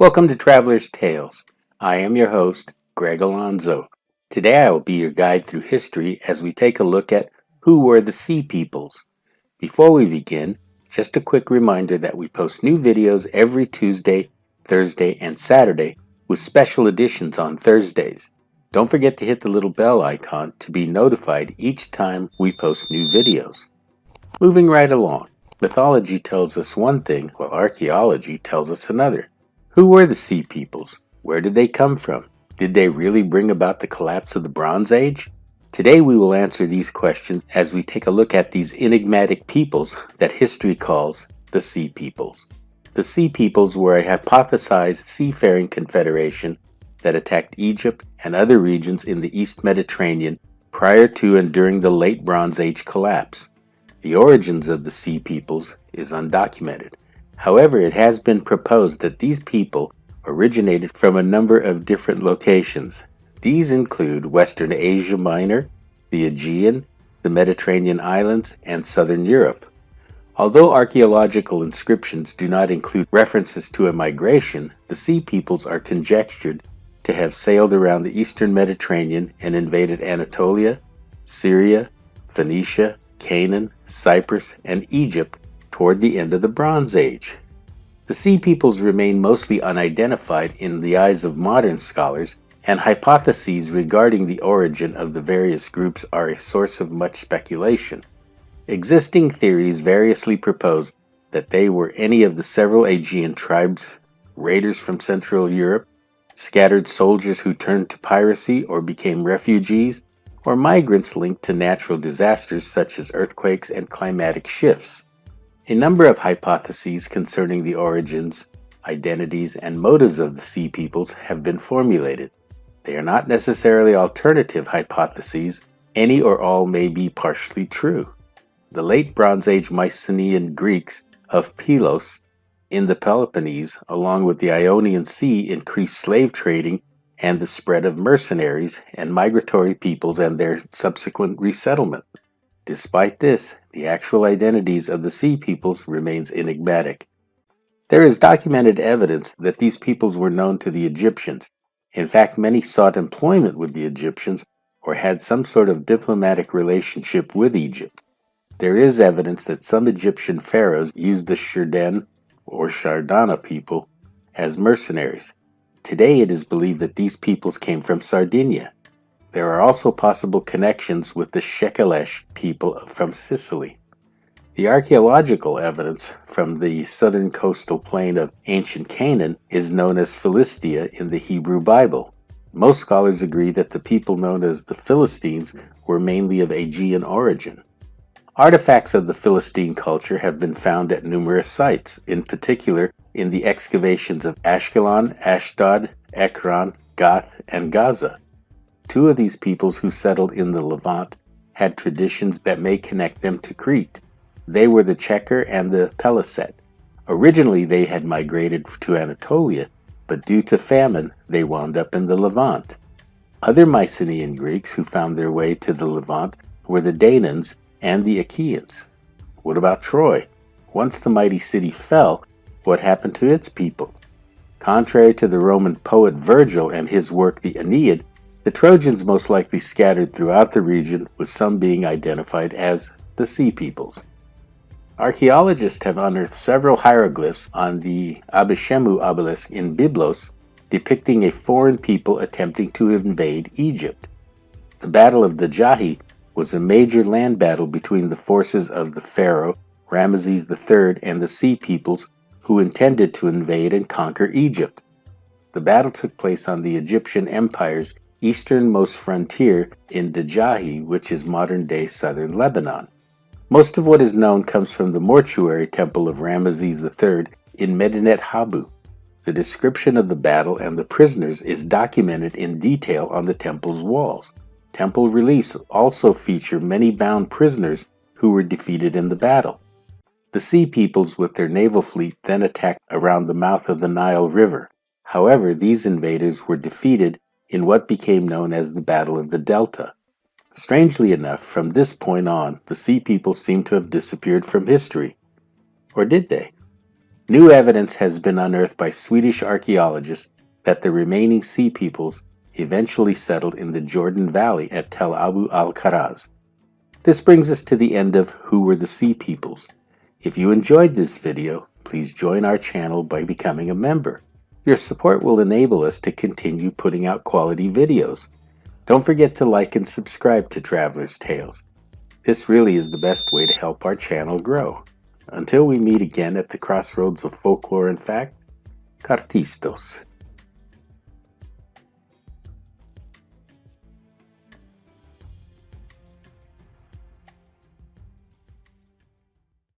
Welcome to Traveler's Tales. I am your host, Greg Alonzo. Today I will be your guide through history as we take a look at who were the Sea Peoples. Before we begin, just a quick reminder that we post new videos every Tuesday, Thursday, and Saturday with special editions on Thursdays. Don't forget to hit the little bell icon to be notified each time we post new videos. Moving right along, mythology tells us one thing while archaeology tells us another. Who were the Sea Peoples? Where did they come from? Did they really bring about the collapse of the Bronze Age? Today we will answer these questions as we take a look at these enigmatic peoples that history calls the Sea Peoples. The Sea Peoples were a hypothesized seafaring confederation that attacked Egypt and other regions in the East Mediterranean prior to and during the late Bronze Age collapse. The origins of the Sea Peoples is undocumented. However, it has been proposed that these people originated from a number of different locations. These include Western Asia Minor, the Aegean, the Mediterranean islands, and Southern Europe. Although archaeological inscriptions do not include references to a migration, the Sea Peoples are conjectured to have sailed around the Eastern Mediterranean and invaded Anatolia, Syria, Phoenicia, Canaan, Cyprus, and Egypt toward the end of the Bronze Age. The Sea Peoples remain mostly unidentified in the eyes of modern scholars, and hypotheses regarding the origin of the various groups are a source of much speculation. Existing theories variously propose that they were any of the several Aegean tribes, raiders from Central Europe, scattered soldiers who turned to piracy or became refugees, or migrants linked to natural disasters such as earthquakes and climatic shifts. A number of hypotheses concerning the origins, identities, and motives of the Sea Peoples have been formulated. They are not necessarily alternative hypotheses. Any or all may be partially true. The late Bronze Age Mycenaean Greeks of Pylos in the Peloponnese, along with the Ionian Sea, increased slave trading and the spread of mercenaries and migratory peoples and their subsequent resettlement. Despite this, the actual identities of the Sea Peoples remains enigmatic. There is documented evidence that these peoples were known to the Egyptians. In fact, many sought employment with the Egyptians or had some sort of diplomatic relationship with Egypt. There is evidence that some Egyptian pharaohs used the Shirden or Shardana people as mercenaries. Today it is believed that these peoples came from Sardinia. There are also possible connections with the Shekelesh people from Sicily. The archaeological evidence from the southern coastal plain of ancient Canaan is known as Philistia in the Hebrew Bible. Most scholars agree that the people known as the Philistines were mainly of Aegean origin. Artifacts of the Philistine culture have been found at numerous sites, in particular in the excavations of Ashkelon, Ashdod, Ekron, Gath, and Gaza. Two of these peoples who settled in the Levant had traditions that may connect them to Crete. They were the Checker and the Peliset. Originally they had migrated to Anatolia, but due to famine they wound up in the Levant. Other Mycenaean Greeks who found their way to the Levant were the Danans and the Achaeans. What about Troy? Once the mighty city fell, what happened to its people? Contrary to the Roman poet Virgil and his work the Aeneid, the Trojans most likely scattered throughout the region, with some being identified as the Sea Peoples. Archaeologists have unearthed several hieroglyphs on the Abishemu obelisk in Byblos depicting a foreign people attempting to invade Egypt. The Battle of Dajahi was a major land battle between the forces of the pharaoh Ramesses III and the Sea Peoples who intended to invade and conquer Egypt. The battle took place on the Egyptian Empire's easternmost frontier in Dajahi, which is modern-day southern Lebanon. Most of what is known comes from the mortuary temple of Ramesses III in Medinet Habu. The description of the battle and the prisoners is documented in detail on the temple's walls. Temple reliefs also feature many bound prisoners who were defeated in the battle. The Sea Peoples with their naval fleet then attacked around the mouth of the Nile River. However, these invaders were defeated in what became known as the Battle of the Delta. Strangely enough, from this point on, the Sea Peoples seem to have disappeared from history. Or did they? New evidence has been unearthed by Swedish archaeologists that the remaining sea peoples eventually settled in the Jordan Valley at Tel Abu al-Kharaz. This brings us to the end of Who Were the Sea Peoples? If you enjoyed this video, please join our channel by becoming a member. Your support will enable us to continue putting out quality videos. Don't forget to like and subscribe to Traveler's Tales. This really is the best way to help our channel grow. Until we meet again at the crossroads of folklore and fact, Cartistos.